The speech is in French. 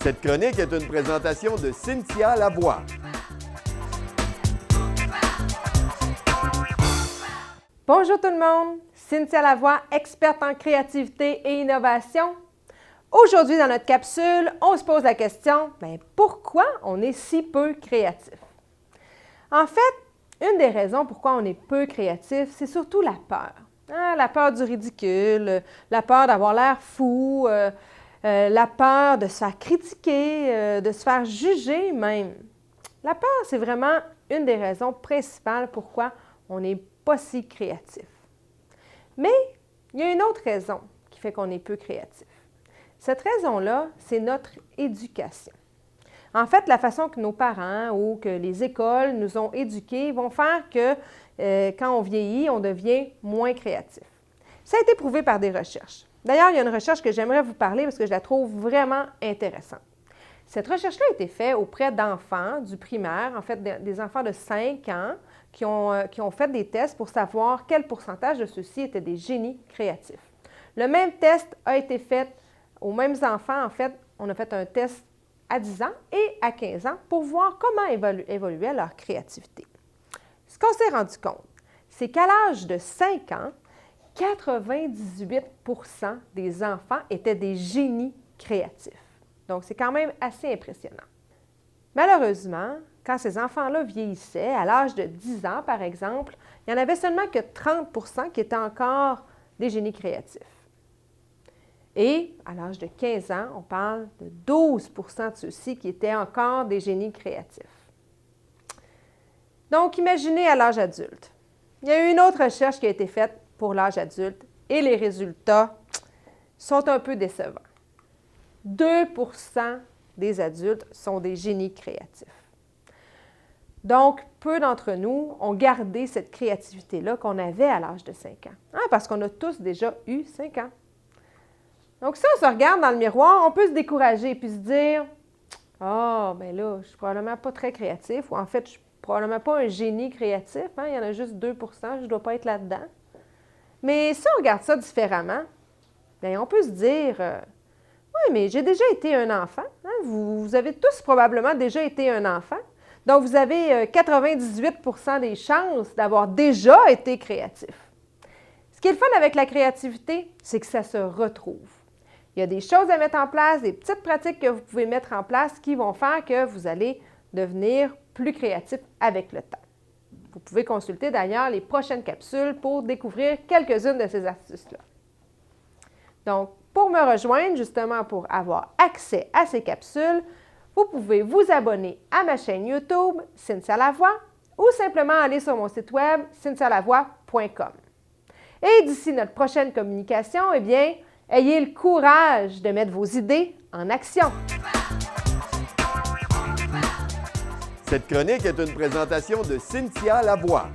Cette chronique est une présentation de Cynthia Lavoie. Bonjour tout le monde, Cynthia Lavoie, experte en créativité et innovation. Aujourd'hui, dans notre capsule, on se pose la question, pourquoi on est si peu créatif? En fait, une des raisons pourquoi on est peu créatif, c'est surtout la peur. La peur du ridicule, la peur d'avoir l'air fou, la peur de se faire critiquer, de se faire juger même. La peur, c'est vraiment une des raisons principales pourquoi on n'est pas si créatif. Mais il y a une autre raison qui fait qu'on est peu créatif. Cette raison-là, c'est notre éducation. En fait, la façon que nos parents ou que les écoles nous ont éduqués vont faire que quand on vieillit, on devient moins créatif. Ça a été prouvé par des recherches. D'ailleurs, il y a une recherche que j'aimerais vous parler parce que je la trouve vraiment intéressante. Cette recherche-là a été faite auprès d'enfants du primaire, en fait des enfants de 5 ans qui ont fait des tests pour savoir quel pourcentage de ceux-ci étaient des génies créatifs. Le même test a été fait aux mêmes enfants. En fait, on a fait un test à 10 ans et à 15 ans pour voir comment évoluait leur créativité. Ce qu'on s'est rendu compte, c'est qu'à l'âge de 5 ans, 98 % des enfants étaient des génies créatifs. Donc, c'est quand même assez impressionnant. Malheureusement, quand ces enfants-là vieillissaient, à l'âge de 10 ans, par exemple, il n'y en avait seulement que 30 % qui étaient encore des génies créatifs. Et à l'âge de 15 ans, on parle de 12 % de ceux-ci qui étaient encore des génies créatifs. Donc, imaginez à l'âge adulte. Il y a eu une autre recherche qui a été faite pour l'âge adulte et les résultats sont un peu décevants. 2 % des adultes sont des génies créatifs. Donc, peu d'entre nous ont gardé cette créativité-là qu'on avait à l'âge de 5 ans. Parce qu'on a tous déjà eu 5 ans. Donc, si on se regarde dans le miroir, on peut se décourager et puis se dire « là, je suis probablement pas très créatif » ou en fait, je suis probablement pas un génie créatif. Il y en a juste 2 % je ne dois pas être là-dedans. Mais si on regarde ça différemment, on peut se dire oui, mais j'ai déjà été un enfant. Vous avez tous probablement déjà été un enfant. Donc, vous avez 98 % des chances d'avoir déjà été créatif. Ce qui est le fun avec la créativité, c'est que ça se retrouve. Il y a des choses à mettre en place, des petites pratiques que vous pouvez mettre en place qui vont faire que vous allez devenir plus créatif avec le temps. Vous pouvez consulter d'ailleurs les prochaines capsules pour découvrir quelques-unes de ces astuces-là. Donc, pour me rejoindre, justement pour avoir accès à ces capsules, vous pouvez vous abonner à ma chaîne YouTube, Cynthia Lavoie, ou simplement aller sur mon site web, cynthialavoie.com. Et d'ici notre prochaine communication, ayez le courage de mettre vos idées en action. Cette chronique est une présentation de Cynthia Lavoie.